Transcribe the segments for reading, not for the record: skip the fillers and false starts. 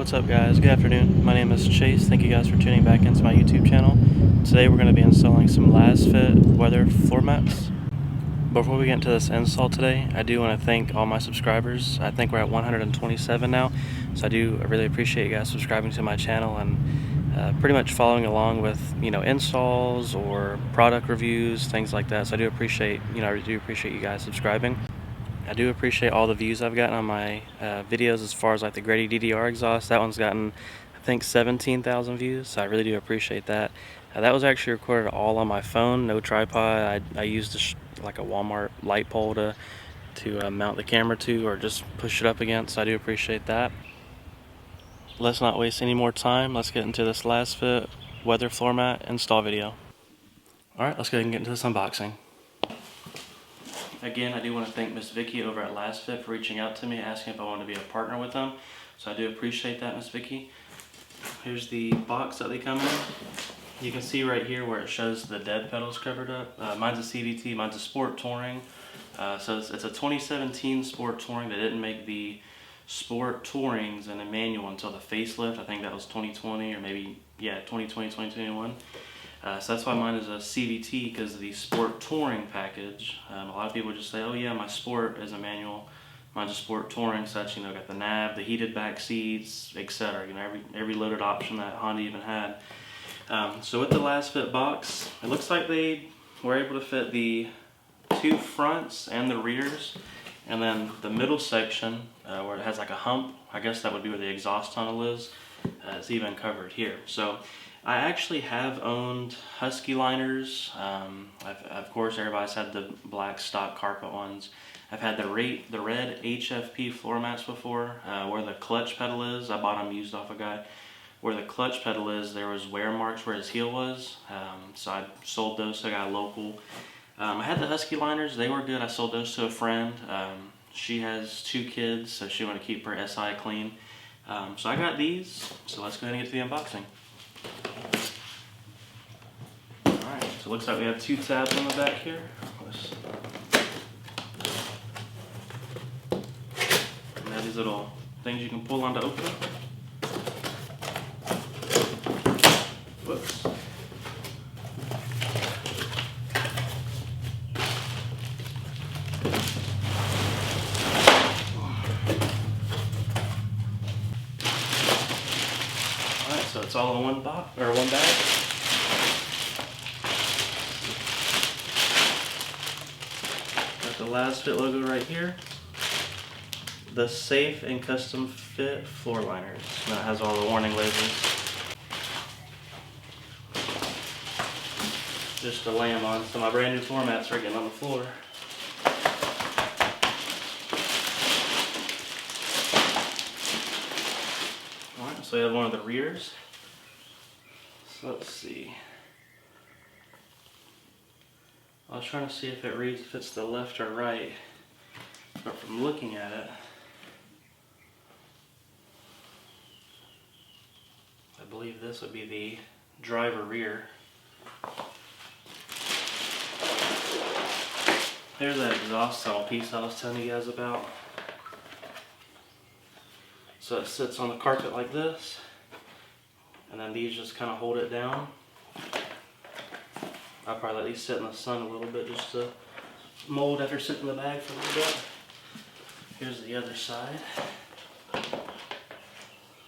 What's up guys? Good afternoon. My name is Chase. Thank you guys for tuning back into my YouTube channel. Today we're going to be installing some LasFit Weather floor mats. Before we get into this install today, I do want to thank all my subscribers. I think we're at 127 now, so I really appreciate you guys subscribing to my channel and pretty much following along with installs or product reviews, things like that. So I do appreciate you guys subscribing. I do appreciate all the views I've gotten on my videos as far as like the Grady DDR exhaust. That one's gotten, I think, 17,000 views, so I really do appreciate that. That was actually recorded all on my phone, no tripod. I used like a Walmart light pole to mount the camera to, or just push it up against, so I do appreciate that. Let's not waste any more time. Let's get into this LasFit Weather floor mat install video. Alright, let's go ahead and get into this unboxing. Again, I do want to thank Miss Vicky over at LasFit for reaching out to me, asking if I wanted to be a partner with them. So I do appreciate that, Miss Vicky. Here's the box that they come in. You can see right here where it shows the dead pedals covered up. Mine's a CVT, mine's a Sport Touring. So it's a 2017 Sport Touring. They didn't make the Sport Tourings in a manual until the facelift. I think that was 2020 or maybe, yeah, 2020, 2021. So that's why mine is a CVT, because of the Sport Touring package. A lot of people just say, oh yeah, my Sport is a manual. Mine's a Sport Touring, so that's, got the nav, the heated back seats, etc. Every loaded option that Honda even had. So with the LasFit box, it looks like they were able to fit the two fronts and the rears, and then the middle section where it has like a hump. I guess that would be where the exhaust tunnel is. It's even covered here. So I actually have owned Husky Liners. Of course, everybody's had the black stock carpet ones. I've had the red HFP floor mats before, where the clutch pedal is. I bought them used off a guy. Where the clutch pedal is, there was wear marks where his heel was. So I sold those to a guy local. I had the Husky Liners. They were good. I sold those to a friend. She has 2 kids, so she wanted to keep her SI clean. So I got these. So let's go ahead and get to the unboxing. Alright, so it looks like we have 2 tabs on the back here. And have these little things you can pull on to open it. Whoops. Alright, so it's all in one box, or one bag. Got the LasFit logo right here. The safe and custom fit floor liners. And that has all the warning labels. Just to lay them on. So my brand new floor mats are getting on the floor. Alright, so we have one of the rears. So let's see. I was trying to see if it reads if it's the left or right. But from looking at it, I believe this would be the driver rear. Here's that exhaust tunnel piece I was telling you guys about. So it sits on the carpet like this, and then these just kind of hold it down. I'll probably let these sit in the sun a little bit just to mold after sitting in the bag for a little bit. Here's the other side.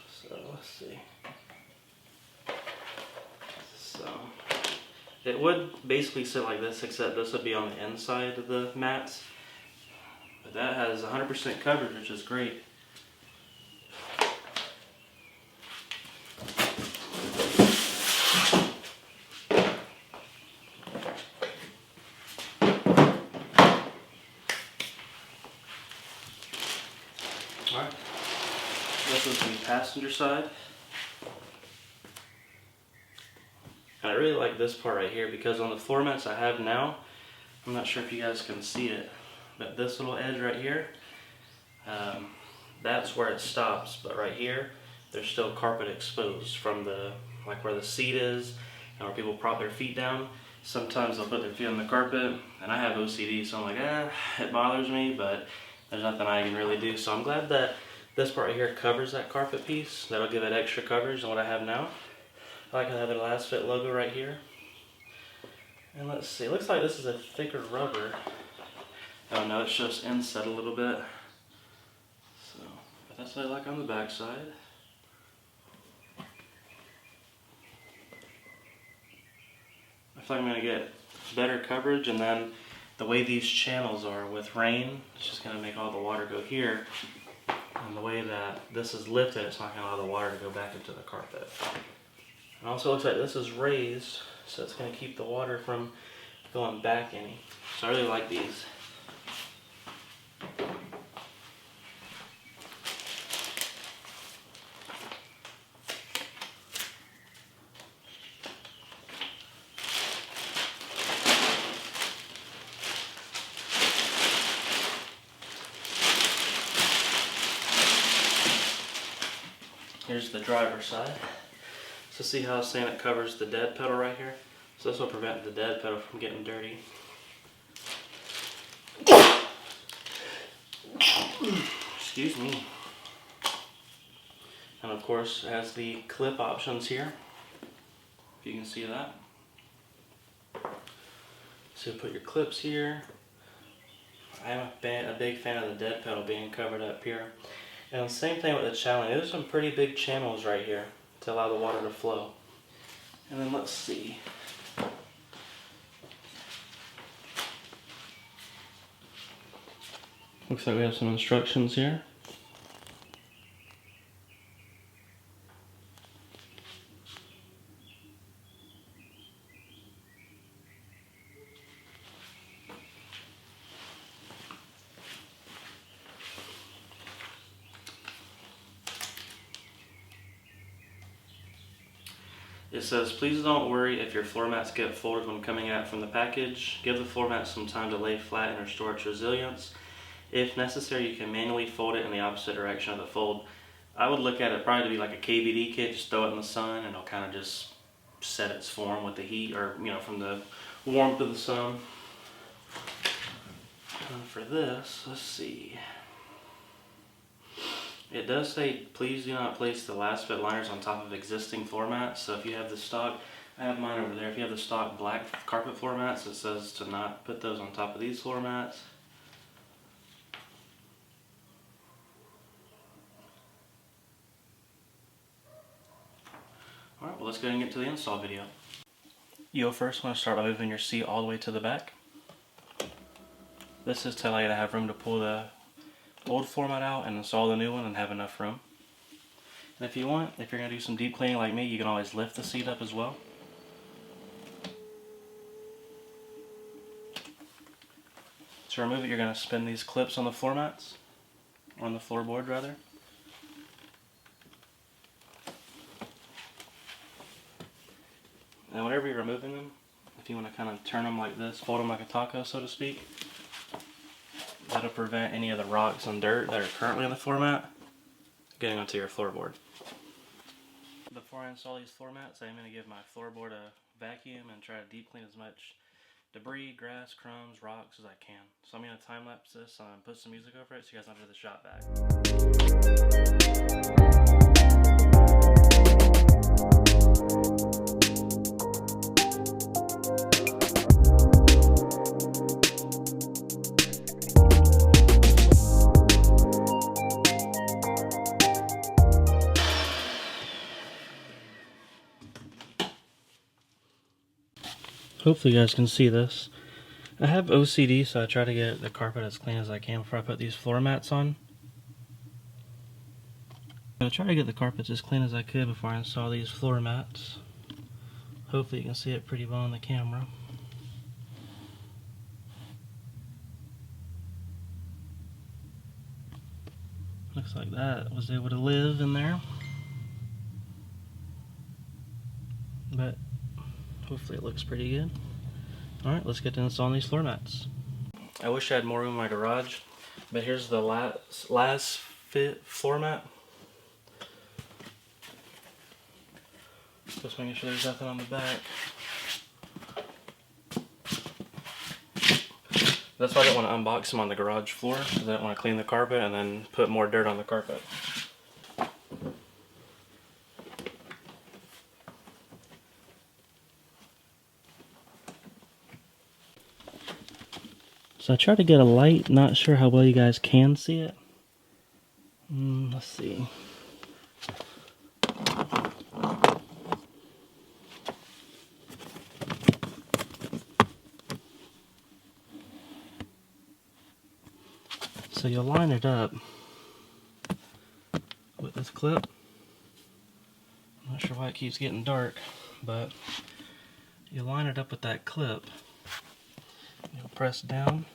So let's see. So it would basically sit like this, except this would be on the inside of the mats. But that has 100% coverage, which is great. Alright, this is the passenger side. And I really like this part right here, because on the floor mats I have now, I'm not sure if you guys can see it, but this little edge right here, that's where it stops. But right here, there's still carpet exposed from like where the seat is and where people prop their feet down. Sometimes they'll put their feet on the carpet, and I have OCD, so I'm like, it bothers me, but there's nothing I can really do. So I'm glad that This part right here covers that carpet piece. That'll give it extra coverage than what I have now. I like to have the LasFit logo right here. And let's see, it looks like this is a thicker rubber. Oh no, it's just inset a little bit. So, but that's what I like on the back side. I feel like I'm gonna get better coverage, and then the way these channels are with rain, it's just gonna make all the water go here. And the way that this is lifted, it's not gonna allow the water to go back into the carpet. And also it looks like this is raised, so it's gonna keep the water from going back any. So I really like these. Here's the driver's side. So see how I was saying it covers the dead pedal right here? So this will prevent the dead pedal from getting dirty. Excuse me. And of course it has the clip options here, if you can see that. So you put your clips here. I'm a big fan of the dead pedal being covered up here. And same thing with the channeling. There's some pretty big channels right here to allow the water to flow. And then let's see. Looks like we have some instructions here. It says, please don't worry if your floor mats get folded when coming out from the package. Give the floor mat some time to lay flat and restore its resilience. If necessary, you can manually fold it in the opposite direction of the fold. I would look at it probably to be like a KVD kit, just throw it in the sun and it'll kind of just set its form with the heat, or from the warmth of the sun. And for this, let's see. It does say, please do not place the LasFit liners on top of existing floor mats. So if you have the stock, I have mine over there. If you have the stock black carpet floor mats, it says to not put those on top of these floor mats. Alright, well let's go ahead and get to the install video. You'll first want to start by moving your seat all the way to the back. This is to allow you to have room to pull the old floor mat out and install the new one and have enough room. And if you want, if you're going to do some deep cleaning like me, you can always lift the seat up as well. To remove it, you're going to spin these clips on the floor mats, on the floorboard rather. And whenever you're removing them, if you want to kind of turn them like this, fold them like a taco, so to speak, that'll prevent any of the rocks and dirt that are currently on the floor mat getting onto your floorboard. Before I install these floor mats, I'm going to give my floorboard a vacuum and try to deep clean as much debris, grass, crumbs, rocks as I can. So I'm going to time lapse this and put some music over it so you guys don't hear the shot Hopefully you guys can see this. I have OCD, so I try to get the carpet as clean as I can before I put these floor mats on. I'm going to try to get the carpets as clean as I could before I install these floor mats. Hopefully you can see it pretty well on the camera. Looks like that was able to live in there. But hopefully it looks pretty good. Alright, let's get to installing these floor mats. I wish I had more room in my garage, but here's the LasFit floor mat. Just making sure there's nothing on the back. That's why I didn't want to unbox them on the garage floor, because I didn't want to clean the carpet and then put more dirt on the carpet. So I tried to get a light, not sure how well you guys can see it. Let's see. So you'll line it up with this clip. I'm not sure why it keeps getting dark, but you line it up with that clip. You'll press down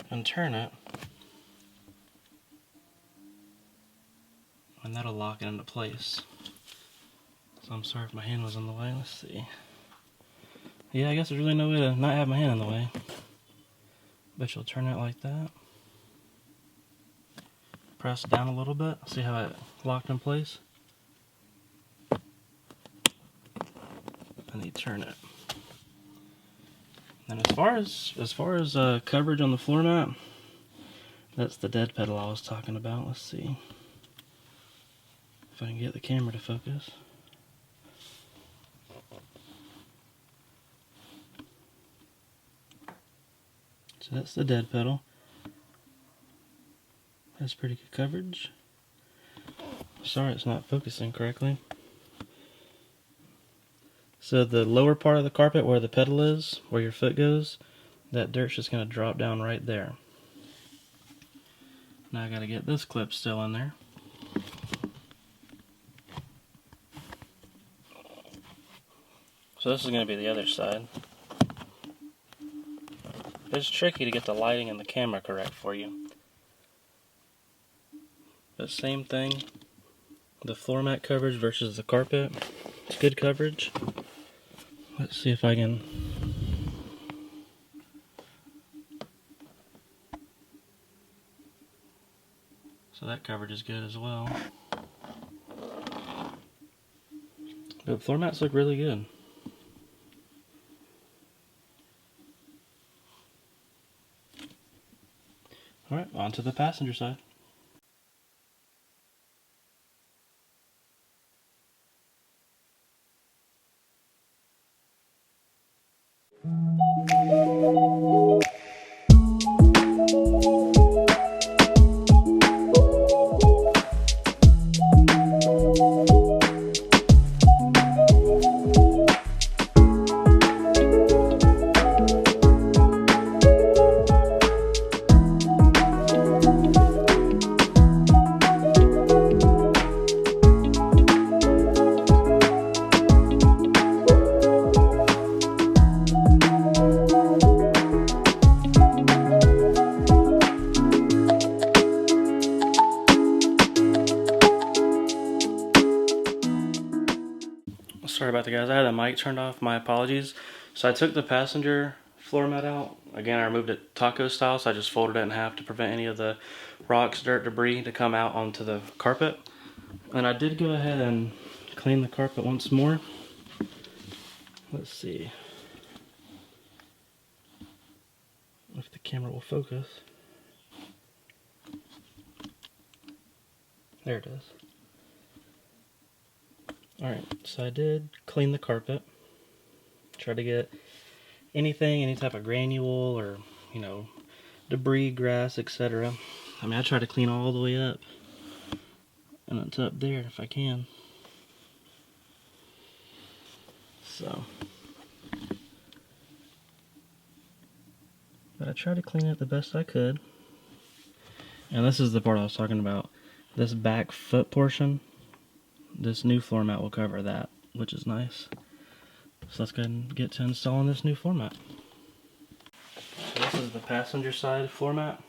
and turn it, and that'll lock it into place. So I'm sorry if my hand was in the way. Let's see. Yeah, I guess there's really no way to not have my hand in the way. But you'll turn it like that. Press down a little bit. See how it locked in place? And you turn it. And as far as coverage on the floor mat, that's the dead pedal I was talking about. Let's see if I can get the camera to focus. So that's the dead pedal. That's pretty good coverage. Sorry it's not focusing correctly. So the lower part of the carpet where the pedal is, where your foot goes, that dirt's just going to drop down right there. Now I got to get this clip still in there. So this is going to be the other side. It's tricky to get the lighting and the camera correct for you. But same thing, the floor mat coverage versus the carpet. It's good coverage. Let's see if I can. So that coverage is good as well. The floor mats look really good. Alright, on to the passenger side. Sorry about that, guys. I had the mic turned off. My apologies. So I took the passenger floor mat out. Again, I removed it taco style, so I just folded it in half to prevent any of the rocks, dirt, debris to come out onto the carpet. And I did go ahead and clean the carpet once more. Let's see if the camera will focus. There it is. Alright, so I did clean the carpet. Try to get anything, any type of granule or, you know, debris, grass, etc. I mean, I try to clean all the way up. And it's up there if I can. So. But I tried to clean it the best I could. And this is the part I was talking about. This back foot portion. This new floor mat will cover that, which is nice. So let's go ahead and get to installing this new floor mat. So this is the passenger side floor mat.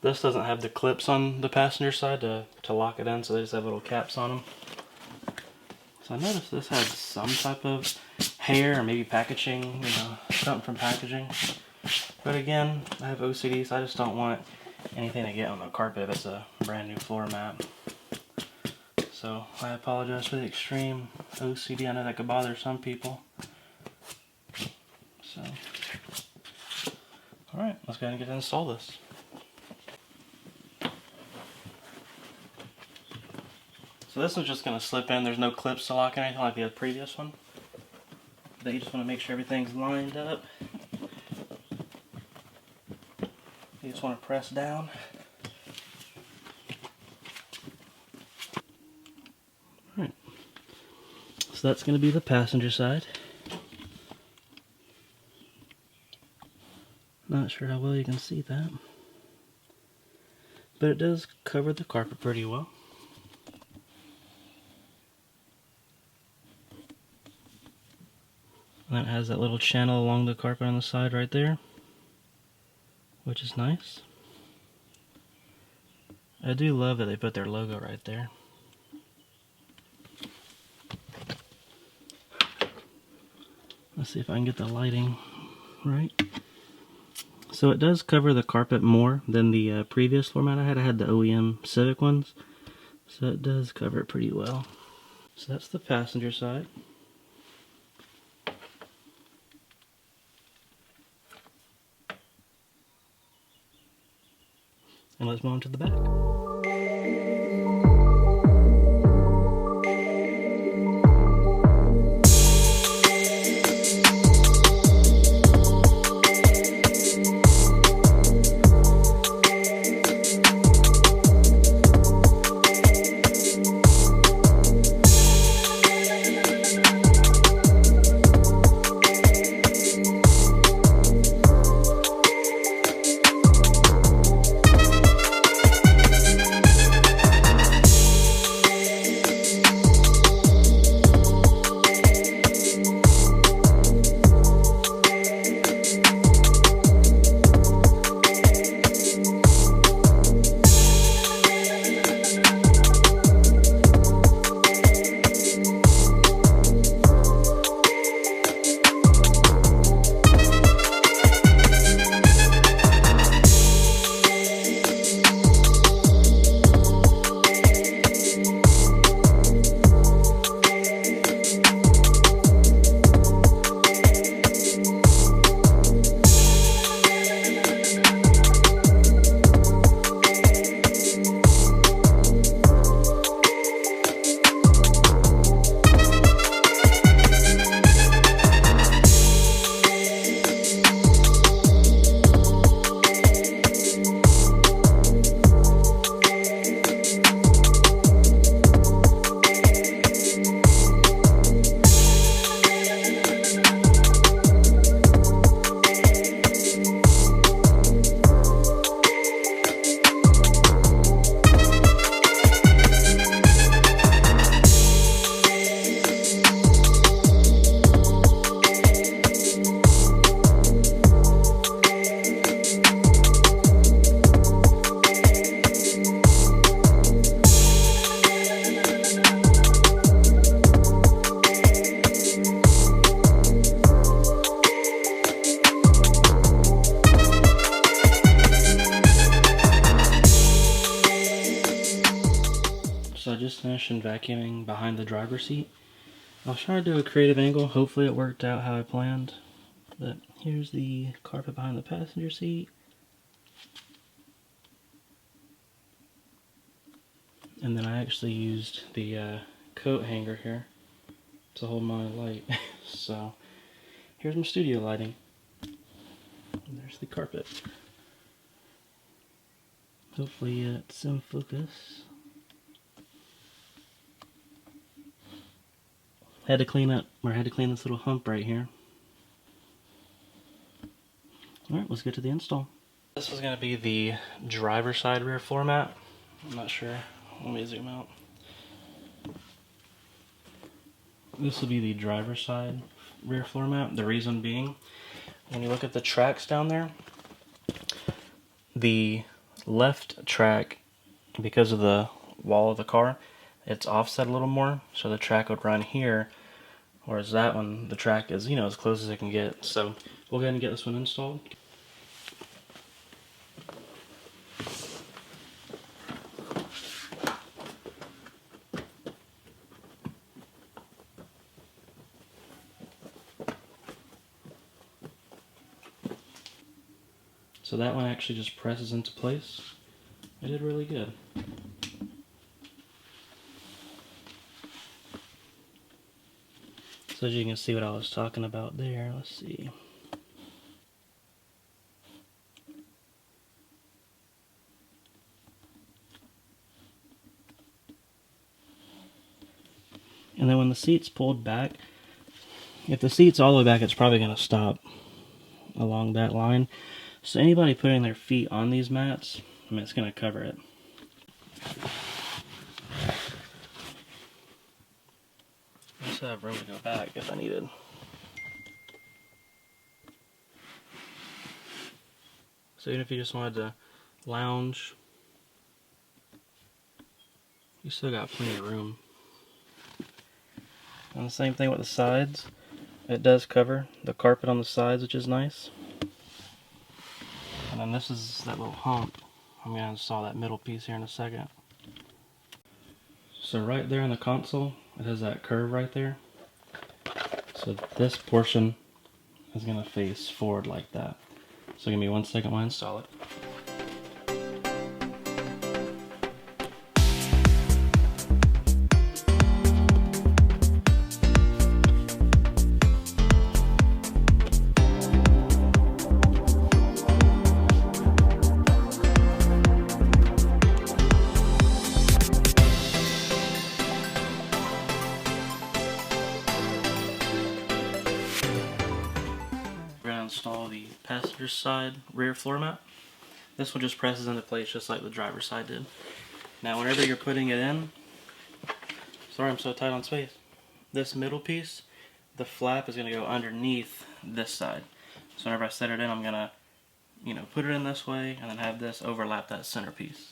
This doesn't have the clips on the passenger side to lock it in, so they just have little caps on them. So I noticed this had some type of hair or maybe packaging, you know, something from packaging. But again, I have OCD, so I just don't want anything to get on the carpet if it's a brand new floor mat. So I apologize for the extreme OCD. I know that could bother some people. So Alright, let's go ahead and get to install this. So this one's just going to slip in. There's no clips to lock or anything like the previous one. Then you just want to make sure everything's lined up. You just want to press down. Alright, so that's going to be the passenger side. Not sure how well you can see that, but it does cover the carpet pretty well. And it has that little channel along the carpet on the side right there, which is nice. I do love that they put their logo right there. Let's see if I can get the lighting right. So it does cover the carpet more than the previous floor mat I had. I had the OEM Civic ones, so it does cover it pretty well. So that's the passenger side. And let's move on to the back. So I just finished vacuuming behind the driver's seat. I was trying to do a creative angle. Hopefully it worked out how I planned. But here's the carpet behind the passenger seat. And then I actually used the coat hanger here to hold my light. So here's my studio lighting. And there's the carpet. Hopefully it's in focus. Had to clean this little hump right here. Alright, let's get to the install. This is going to be the driver's side rear floor mat. I'm not sure. Let me zoom out. This will be the driver's side rear floor mat. The reason being, when you look at the tracks down there, the left track, because of the wall of the car, it's offset a little more, so the track would run here, whereas that one, the track is, as close as it can get. So we'll go ahead and get this one installed. So that one actually just presses into place. It did really good. So as you can see what I was talking about there, let's see. And then when the seat's pulled back, if the seat's all the way back, it's probably going to stop along that line. So anybody putting their feet on these mats, I mean, it's going to cover it. I just have room to go back if I needed. So even if you just wanted to lounge, you still got plenty of room. And the same thing with the sides. It does cover the carpet on the sides, which is nice. And then this is that little hump. I'm going to install that middle piece here in a second. So right there in the console, it has that curve right there. So this portion is going to face forward like that. So give me 1 second while I install it. We're going to install the passenger side rear floor mat. This one just presses into place just like the driver's side did. Now whenever you're putting it in, sorry I'm so tight on space, this middle piece, the flap is going to go underneath this side. So whenever I set it in, I'm going to, put it in this way and then have this overlap that center piece.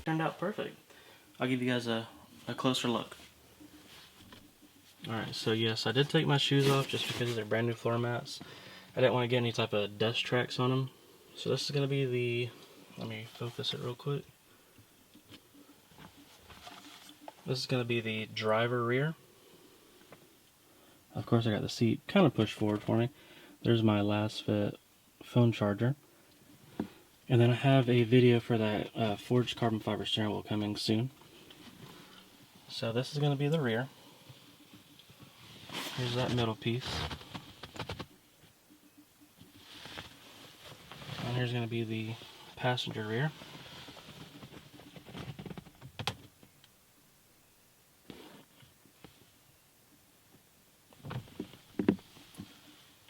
Turned out perfect. I'll give you guys a closer look. Alright, so yes, I did take my shoes off just because they're brand new floor mats. I didn't want to get any type of dust tracks on them. So this is going to be the, let me focus it real quick. This is going to be the driver rear. Of course I got the seat kind of pushed forward for me. There's my LasFit phone charger. And then I have a video for that forged carbon fiber steering wheel coming soon. So this is going to be the rear. Here's that middle piece. And here's going to be the passenger rear.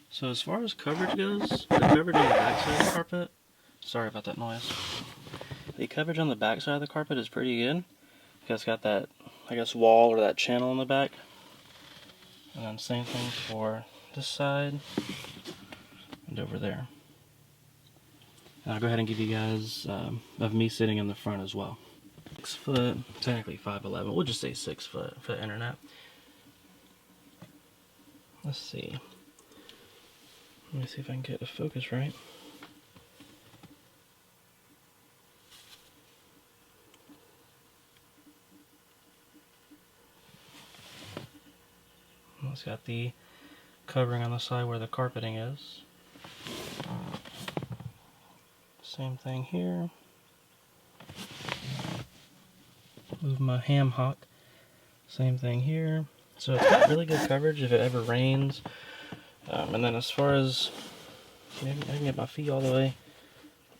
So as far as coverage goes, the coverage on the back side of the carpet, sorry about that noise. The coverage on the back side of the carpet is pretty good. Because it's got that, I guess, wall or that channel in the back. And then same thing for this side and over there. And I'll go ahead and give you guys of me sitting in the front as well. 6 foot, technically 5'11", we'll just say 6 foot for the internet. Let's see. Let me see if I can get the focus right. It's got the covering on the side where the carpeting is. Same thing here. Move my ham hock. Same thing here. So it's got really good coverage if it ever rains. And then as far as, maybe I can get my feet all the way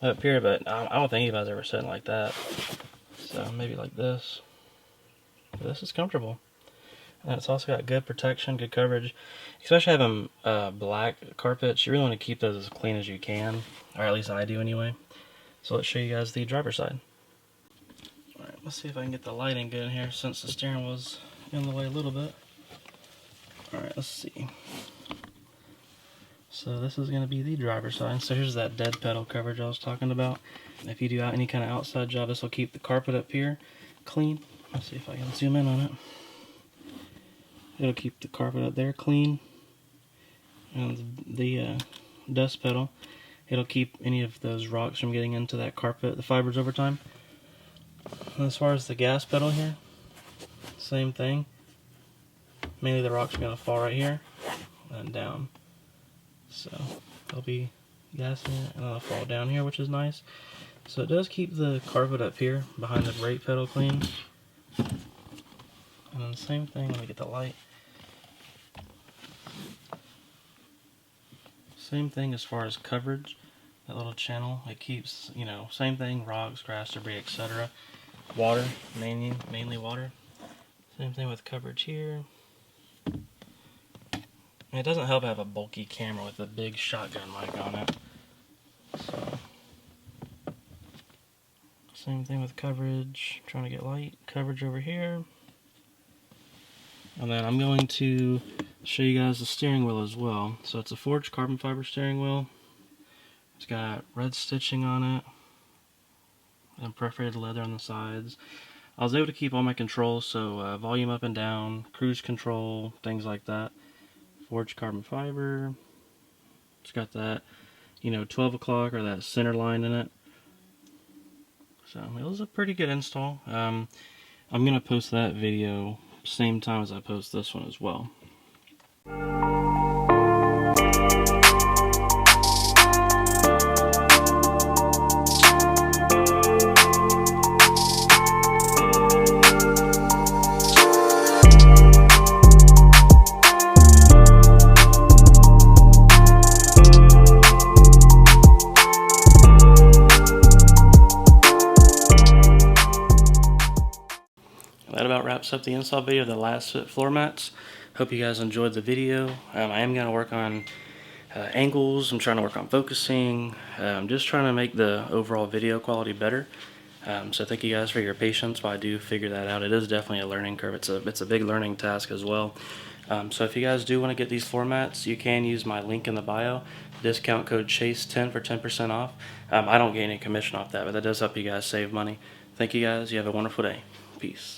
up here, but I don't think anybody's ever sitting like that. So maybe like this. But this is comfortable. And it's also got good protection, good coverage. Especially having black carpets, you really want to keep those as clean as you can. Or at least I do anyway. So let's show you guys the driver's side. Alright, let's see if I can get the lighting good in here since the steering wheel's in the way a little bit. Alright, let's see. So this is going to be the driver's side. So here's that dead pedal coverage I was talking about. If you do any kind of outside job, this will keep the carpet up here clean. Let's see if I can zoom in on it. It'll keep the carpet up there clean. And the dust pedal, it'll keep any of those rocks from getting into that carpet, the fibers over time. And as far as the gas pedal here, same thing. Mainly the rocks are going to fall right here and down. So they'll be gassing it and they'll fall down here, which is nice. So it does keep the carpet up here behind the brake pedal clean. And then the same thing, let me get the light. Same thing as far as coverage. That little channel, it keeps, you know, same thing, rocks, grass, debris, etc. Water, mainly water. Same thing with coverage here. And it doesn't help have a bulky camera with a big shotgun mic on it. So, same thing with coverage. Trying to get light coverage over here. And then I'm going to show you guys the steering wheel as well. So it's a forged carbon fiber steering wheel. It's got red stitching on it and perforated leather on the sides. I was able to keep all my controls, so volume up and down, cruise control, things like that. Forged carbon fiber. It's got that, you know, 12 o'clock or that center line in it. So it was a pretty good install. I'm going to post that video same time as I post this one as well. That about wraps up the install video of the LasFit floor mats. Hope you guys enjoyed the video. I am going to work on angles. I'm trying to work on focusing. I'm just trying to make the overall video quality better. So thank you guys for your patience while I do figure that out. It is definitely a learning curve. It's a big learning task as well. So if you guys do want to get these floor mats, you can use my link in the bio. Discount code CHASE10 for 10% off. I don't get any commission off that, but that does help you guys save money. Thank you guys. You have a wonderful day. Peace.